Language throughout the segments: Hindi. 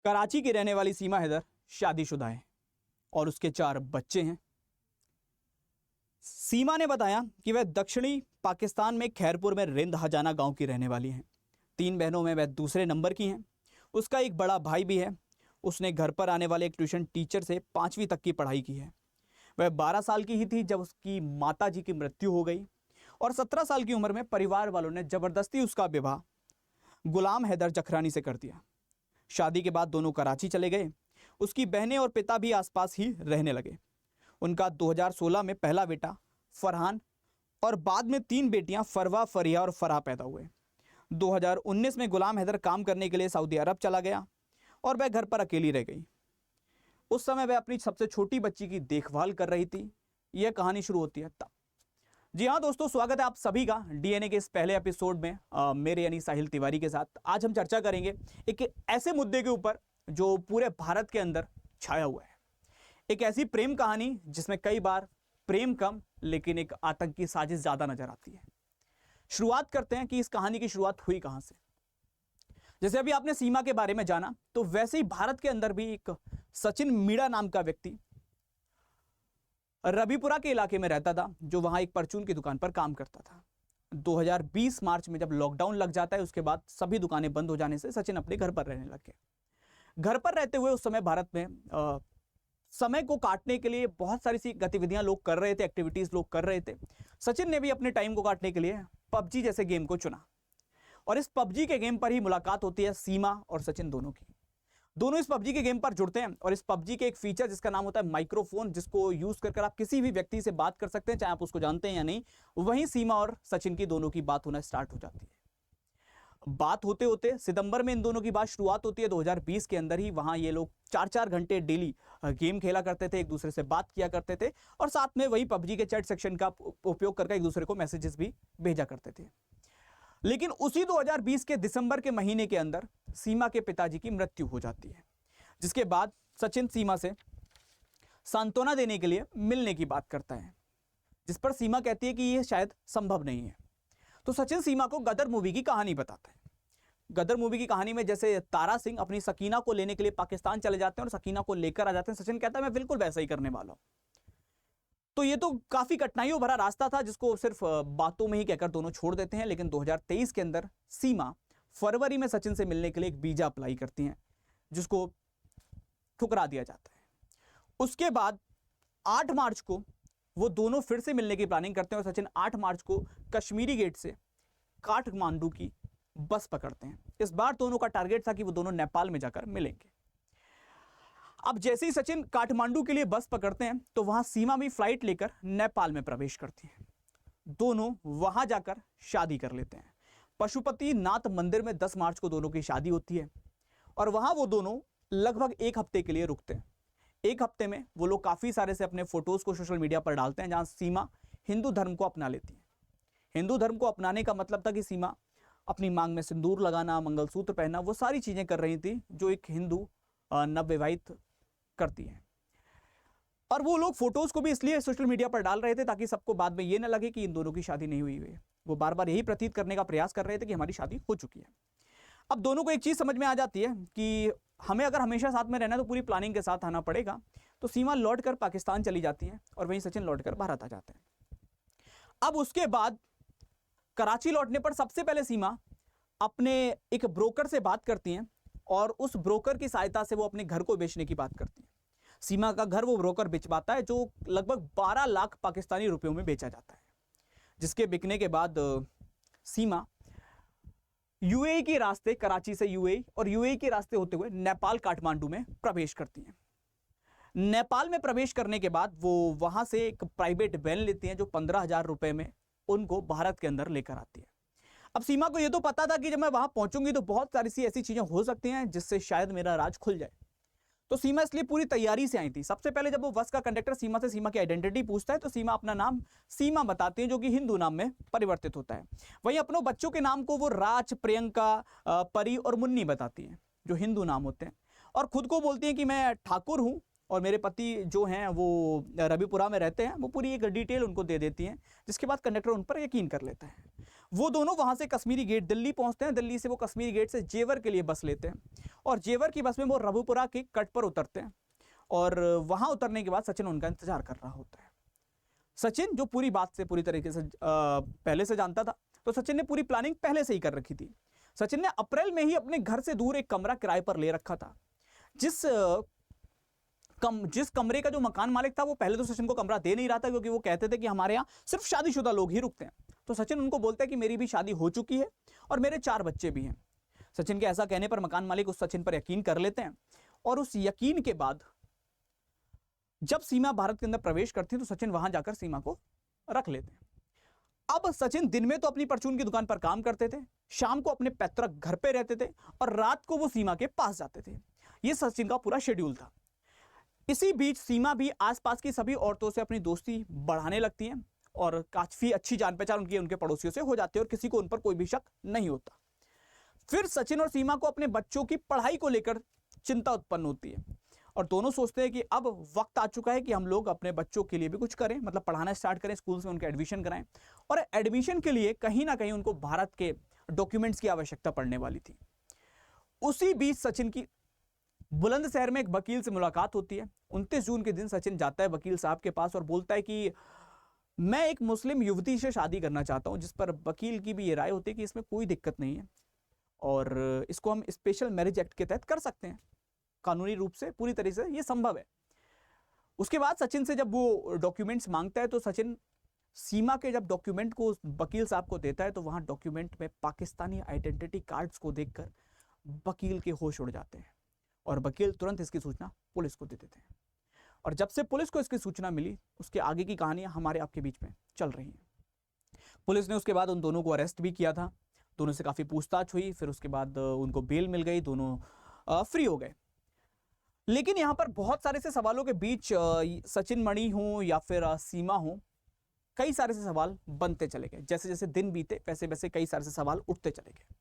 कराची की रहने वाली सीमा हैदर शादीशुदा है और उसके 4 बच्चे हैं। सीमा ने बताया कि वह दक्षिणी पाकिस्तान में खैरपुर में रिंद हजाना गांव की रहने वाली हैं। 3 बहनों में वह दूसरे नंबर की हैं। उसका एक बड़ा भाई भी है। उसने घर पर आने वाले एक ट्यूशन टीचर से 5वीं तक की पढ़ाई की है। वह 12 साल की ही थी जब उसकी माता जी की मृत्यु हो गई और 17 साल की उम्र में परिवार वालों ने जबरदस्ती उसका विवाह गुलाम हैदर जखरानी से कर दिया। शादी के बाद दोनों कराची चले गए। उसकी बहनें और पिता भी आसपास ही रहने लगे। उनका 2016 में पहला बेटा फरहान और बाद में 3 बेटियां फरवा, फरिया और फराह पैदा हुए। 2019 में गुलाम हैदर काम करने के लिए सऊदी अरब चला गया और वह घर पर अकेली रह गई। उस समय वह अपनी सबसे छोटी बच्ची की देखभाल कर रही थी। यह कहानी शुरू होती है तब। जी हाँ दोस्तों, स्वागत है आप सभी का डीएनए के इस पहले एपिसोड में मेरे यानी साहिल तिवारी के साथ। आज हम चर्चा करेंगे एक ऐसे मुद्दे के ऊपर जो पूरे भारत के अंदर छाया हुआ है। एक ऐसी प्रेम कहानी जिसमें कई बार प्रेम कम लेकिन एक आतंकी साजिश ज्यादा नजर आती है। शुरुआत करते हैं कि इस कहानी की शुरुआत हुई कहां से। जैसे अभी आपने सीमा के बारे में जाना, तो वैसे ही भारत के अंदर भी एक सचिन मीणा नाम का व्यक्ति रबीपुरा के इलाके में रहता था, जो वहां एक परचून की दुकान पर काम करता था। 2020 मार्च में जब लॉकडाउन लग जाता है, उसके बाद सभी दुकानें बंद हो जाने से सचिन अपने घर पर रहने लग गए। घर पर रहते हुए उस समय भारत में समय को काटने के लिए बहुत सारी सी गतिविधियां लोग कर रहे थे, एक्टिविटीज लोग कर रहे थे। सचिन ने भी अपने टाइम को काटने के लिए पबजी जैसे गेम को चुना और इस पबजी के गेम पर ही मुलाकात होती है सीमा और सचिन दोनों की। दोनों इस पबजी के गेम पर जुड़ते हैं और इस पबजी के एक फीचर जिसका नाम होता है माइक्रोफोन, जिसको यूज कर आप किसी भी व्यक्ति से बात कर सकते हैं, चाहे आप उसको जानते हैं या नहीं। वहीं सीमा और सचिन की दोनों की बात होना स्टार्ट हो जाती है। बात होते होते सितंबर में इन दोनों की बात शुरुआत होती है 2020 के अंदर ही। वहां ये लोग 4-4 घंटे डेली गेम खेला करते थे, एक दूसरे से बात किया करते थे और साथ में वही पबजी के चैट सेक्शन का उपयोग करके एक दूसरे को मैसेजेस भी भेजा करते थे। लेकिन उसी 2020 के दिसंबर के महीने के अंदर सीमा के पिताजी की मृत्यु हो जाती है, जिसके बाद सचिन सीमा से सांत्वना देने के लिए मिलने की बात करता है, जिस पर सीमा कहती है कि यह शायद संभव नहीं है। तो सचिन सीमा को गदर मूवी की कहानी बताता है। गदर मूवी की कहानी में जैसे तारा सिंह अपनी सकीना को लेने के लिए पाकिस्तान चले जाते हैं और सकीना को लेकर आ जाते हैं, सचिन कहता है मैं बिल्कुल वैसा ही करने वाला हूं। तो ये तो काफी कठिनाइयों भरा रास्ता था जिसको सिर्फ बातों में ही कहकर दोनों छोड़ देते हैं। लेकिन 2023 के अंदर सीमा फरवरी में सचिन से मिलने के लिए एक वीजा अप्लाई करती हैं, जिसको ठुकरा दिया जाता है। उसके बाद 8 मार्च को वो दोनों फिर से मिलने की प्लानिंग करते हैं और सचिन 8 मार्च को कश्मीरी गेट से काठमांडू की बस पकड़ते हैं। इस बार दोनों का टारगेट था कि वो दोनों नेपाल में जाकर मिलेंगे। अब जैसे ही सचिन काठमांडू के लिए बस पकड़ते हैं तो वहां सीमा भी फ्लाइट लेकर नेपाल में प्रवेश करती हैं। दोनों वहां जाकर शादी कर लेते हैं। पशुपति नाथ मंदिर में 10 मार्च को दोनों की शादी होती है और वहां वो दोनों लगभग 1 हफ्ते के लिए रुकते हैं। 1 हफ्ते में वो लोग काफी सारे से अपने फोटोज को सोशल मीडिया पर डालते हैं, जहां सीमा हिंदू धर्म को अपना लेती है। हिंदू धर्म को अपनाने का मतलब था कि सीमा अपनी मांग में सिंदूर लगाना, मंगलसूत्र पहनना, वो सारी चीजें कर रही थी जो एक हिंदू नवविवाहित करती है। और वो लोग फोटोज को भी इसलिए सोशल मीडिया पर डाल रहे थे ताकि सबको बाद में ये ना लगे कि इन दोनों की शादी नहीं हुई है। वो बार बार यही प्रतीत करने का प्रयास कर रहे थे कि हमारी शादी हो चुकी है। अब दोनों को एक चीज समझ में आ जाती है कि हमें अगर हमेशा साथ में रहना है तो पूरी प्लानिंग के साथ आना पड़ेगा। तो सीमा लौटकर पाकिस्तान चली जाती है और वहीं सचिन लौटकर भारत आ जाते हैं। अब उसके बाद कराची लौटने पर सबसे पहले सीमा अपने एक ब्रोकर से बात करती हैं और उस ब्रोकर की सहायता से वो अपने घर को बेचने की बात करती हैं। सीमा का घर वो ब्रोकर बिचवाता है, जो लगभग 12 लाख पाकिस्तानी रुपयों में बेचा जाता है, जिसके बिकने के बाद सीमा यूएई के रास्ते, कराची से यूएई और यूएई के रास्ते होते हुए नेपाल काठमांडू में प्रवेश करती हैं। नेपाल में प्रवेश करने के बाद वो वहां से एक प्राइवेट वैन लेती हैं जो 15,000 रुपए में उनको भारत के अंदर लेकर आती है। अब सीमा को यह तो पता था कि जब मैं वहां पहुंचूंगी तो बहुत सारी सी ऐसी चीजें हो सकती हैं जिससे शायद मेरा राज खुल जाए। तो सीमा इसलिए पूरी तैयारी से आई थी। सबसे पहले जब वो बस का कंडक्टर सीमा से सीमा की आइडेंटिटी पूछता है तो सीमा अपना नाम सीमा बताती है, जो कि हिंदू नाम में परिवर्तित होता है। वहीं अपनों बच्चों के नाम को वो राज, प्रियंका, परी और मुन्नी बताती हैं, जो हिंदू नाम होते हैं। और खुद को बोलती हैं कि मैं ठाकुर हूं और मेरे पति जो हैं वो रबीपुरा में रहते हैं। वो पूरी एक डिटेल उनको दे देती हैं, जिसके बाद कंडक्टर उन पर यकीन कर लेता है। वो दोनों वहां से कश्मीरी गेट दिल्ली पहुंचते हैं। दिल्ली से वो कश्मीरी गेट से जेवर के लिए बस लेते हैं और जेवर की बस में वो रघुपुरा के कट पर उतरते हैं और वहां उतरने के बाद सचिन उनका इंतजार कर रहा होता है। सचिन जो पूरी बात से पूरी तरीके से पहले से जानता था, तो सचिन ने पूरी प्लानिंग पहले से ही कर रखी थी। सचिन ने अप्रैल में ही अपने घर से दूर एक कमरा किराए पर ले रखा था। जिस कमरे का जो मकान मालिक था वो पहले तो सचिन को कमरा दे नहीं रहा था, क्योंकि वो कहते थे कि हमारे यहाँ सिर्फ शादीशुदा लोग ही रुकते हैं। तो सचिन उनको बोलता है कि मेरी भी शादी हो चुकी है और मेरे 4 बच्चे भी हैं। सचिन के ऐसा कहने पर मकान मालिक उस सचिन पर यकीन कर लेते हैं और उस यकीन के बाद जब सीमा भारत के अंदर प्रवेश करती है तो सचिन वहां जाकर सीमा को रख लेते हैं। अब सचिन दिन में तो अपनी परचून की दुकान पर काम करते थे, शाम को अपने पैतृक घर पे रहते थे और रात को वो सीमा के पास जाते थे। ये सचिन का पूरा शेड्यूल था। इसी बीच सीमा भी आसपास की सभी औरतों से अपनी दोस्ती बढ़ाने लगती हैं और काफी अच्छी जान पहचान उनके पड़ोसियों से हो जाती है और किसी को उन पर कोई भी शक नहीं होता। फिर सचिन और सीमा को अपने बच्चों की पढ़ाई को लेकर चिंता उत्पन्न होती है और दोनों सोचते हैं कि अब वक्त आ चुका है कि हम लोग अपने बच्चों के लिए भी कुछ करें, मतलब पढ़ाना स्टार्ट करें, स्कूल्स में उनके एडमिशन कराएं। और एडमिशन के लिए कहीं ना कहीं उनको भारत के डॉक्यूमेंट्स की आवश्यकता पड़ने वाली थी। उसी बीच सचिन की बुलंदशहर में एक वकील से मुलाकात होती है। 29 जून के दिन सचिन जाता है वकील साहब के पास और बोलता है कि मैं एक मुस्लिम युवती से शादी करना चाहता हूं, जिस पर वकील की भी ये राय होती है कि इसमें कोई दिक्कत नहीं है और इसको हम स्पेशल मैरिज एक्ट के तहत कर सकते हैं, कानूनी रूप से पूरी तरह से ये संभव है। उसके बाद सचिन से जब वो डॉक्यूमेंट्स मांगता है तो सचिन सीमा के जब डॉक्यूमेंट को वकील साहब को देता है तो वहां डॉक्यूमेंट में पाकिस्तानी आइडेंटिटी कार्ड्स को देखकर वकील के होश उड़ जाते हैं और वकील तुरंत इसकी सूचना पुलिस को दे देते हैं। और जब से पुलिस को इसकी सूचना मिली उसके आगे की कहानियां हमारे आपके बीच में चल रही हैं। पुलिस ने उसके बाद उन दोनों को अरेस्ट भी किया था, दोनों से काफी पूछताछ हुई, फिर उसके बाद उनको बेल मिल गई, दोनों फ्री हो गए। लेकिन यहाँ पर बहुत सारे से सवालों के बीच सचिन मणि हो या फिर सीमा हो, कई सारे से सवाल बनते चले गए। जैसे जैसे दिन बीते वैसे वैसे कई सारे से सवाल उठते चले गए।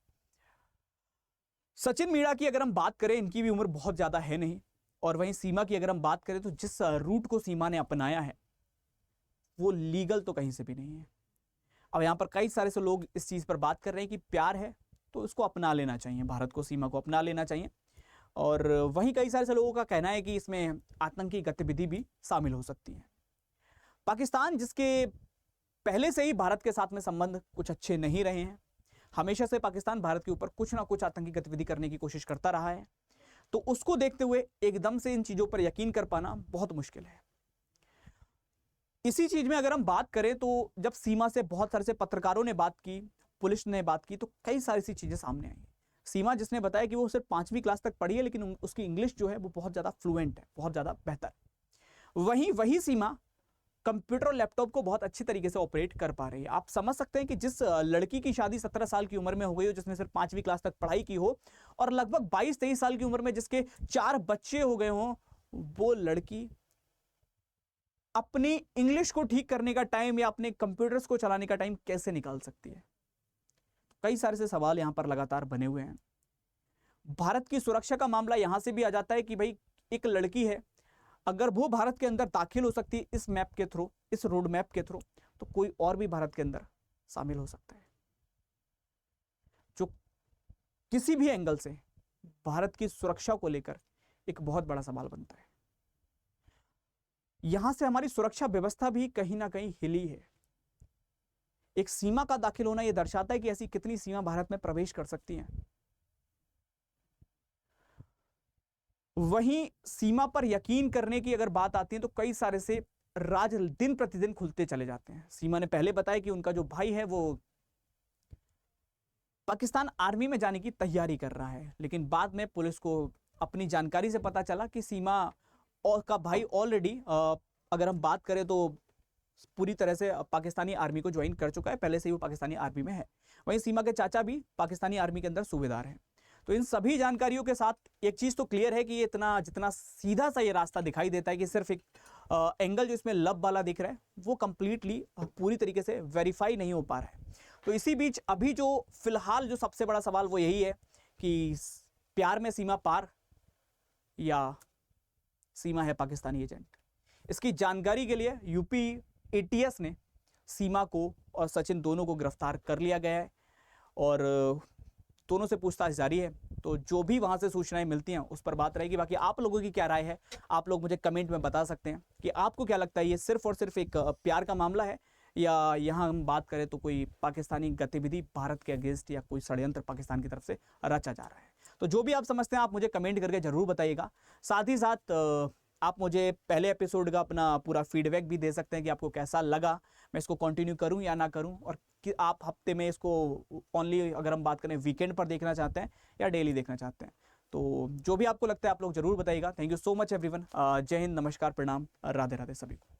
सचिन मीणा की अगर हम बात करें, इनकी भी उम्र बहुत ज्यादा है नहीं, और वहीं सीमा की अगर हम बात करें तो जिस रूट को सीमा ने अपनाया है वो लीगल तो कहीं से भी नहीं है। अब यहाँ पर कई सारे से लोग इस चीज पर बात कर रहे हैं कि प्यार है तो इसको अपना लेना चाहिए, भारत को, सीमा को अपना लेना चाहिए। और वहीं कई सारे से लोगों का कहना है कि इसमें आतंकी गतिविधि भी शामिल हो सकती है। पाकिस्तान, जिसके पहले से ही भारत के साथ में संबंध कुछ अच्छे नहीं रहे हैं, हमेशा से पाकिस्तान भारत के ऊपर कुछ ना कुछ आतंकी गतिविधि करने की कोशिश करता रहा है, तो उसको देखते हुए एकदम से इन चीजों पर यकीन कर पाना बहुत मुश्किल है। इसी चीज में अगर हम बात करें तो जब सीमा से बहुत सारे से पत्रकारों ने बात की, पुलिस ने बात की, तो कई सारी सी चीजें सामने आई। सीमा जिसने बताया कि वो सिर्फ 5वीं क्लास तक पढ़ी है, लेकिन उसकी इंग्लिश जो है वो बहुत ज्यादा फ्लुएंट है, बहुत ज्यादा बेहतर। वही सीमा कंप्यूटर और लैपटॉप को बहुत अच्छी तरीके से ऑपरेट कर पा रही है। आप समझ सकते हैं कि जिस लड़की की शादी 17 साल की उम्र में हो गई हो, जिसने सिर्फ 5वीं क्लास तक पढ़ाई की हो, और लगभग 22-23 साल की उम्र में जिसके 4 बच्चे हो गए हों, वो लड़की अपनी इंग्लिश को ठीक करने का टाइम या अपने कंप्यूटर्स को चलाने का टाइम कैसे निकाल सकती है? कई सारे से सवाल यहां पर लगातार बने हुए हैं। भारत की सुरक्षा का मामला यहां से भी आ जाता है कि भाई एक लड़की है, अगर वो भारत के अंदर दाखिल हो सकती है इस मैप के थ्रू, इस रोड मैप के थ्रू, तो कोई और भी भारत के अंदर शामिल हो सकता है, जो किसी भी एंगल से भारत की सुरक्षा को लेकर एक बहुत बड़ा सवाल बनता है। यहां से हमारी सुरक्षा व्यवस्था भी कहीं ना कहीं हिली है। एक सीमा का दाखिल होना यह दर्शाता है कि ऐसी कितनी सीमा भारत में प्रवेश कर सकती हैं। वहीं सीमा पर यकीन करने की अगर बात आती है तो कई सारे से राज दिन प्रतिदिन खुलते चले जाते हैं। सीमा ने पहले बताया कि उनका जो भाई है वो पाकिस्तान आर्मी में जाने की तैयारी कर रहा है, लेकिन बाद में पुलिस को अपनी जानकारी से पता चला कि सीमा और का भाई ऑलरेडी, अगर हम बात करें तो पूरी तरह से पाकिस्तानी आर्मी को ज्वाइन कर चुका है, पहले से ही वो पाकिस्तानी आर्मी में है। वहीं सीमा के चाचा भी पाकिस्तानी आर्मी के अंदर सूबेदार हैं। तो इन सभी जानकारियों के साथ एक चीज तो क्लियर है कि ये इतना जितना सीधा सा ये रास्ता दिखाई देता है कि सिर्फ एक एंगल जो इसमें लब वाला दिख रहा है वो कंप्लीटली पूरी तरीके से वेरीफाई नहीं हो पा रहा है। तो इसी बीच अभी जो फिलहाल जो सबसे बड़ा सवाल वो यही है कि प्यार में सीमा पार या सीमा है पाकिस्तानी एजेंट। इसकी जानकारी के लिए यूपी एटीएस ने सीमा को और सचिन दोनों को गिरफ्तार कर लिया गया है और दोनों से पूछताछ जारी है। तो जो भी वहाँ से सूचनाएं मिलती हैं उस पर बात रहेगी। बाकी आप लोगों की क्या राय है, आप लोग मुझे कमेंट में बता सकते हैं कि आपको क्या लगता है, ये सिर्फ और सिर्फ एक प्यार का मामला है या यहाँ हम बात करें तो कोई पाकिस्तानी गतिविधि भारत के अगेंस्ट या कोई षड्यंत्र पाकिस्तान की तरफ से रचा जा रहा है। तो जो भी आप समझते हैं आप मुझे कमेंट करके जरूर बताइएगा। साथ ही साथ आप मुझे पहले एपिसोड का अपना पूरा फीडबैक भी दे सकते हैं कि आपको कैसा लगा, मैं इसको कंटिन्यू करूं या ना करूं, और कि आप हफ्ते में इसको ओनली अगर हम बात करें वीकेंड पर देखना चाहते हैं या डेली देखना चाहते हैं। तो जो भी आपको लगता है आप लोग जरूर बताइएगा। Thank you so much everyone. जय हिंद, नमस्कार, प्रणाम, राधे राधे सभी को।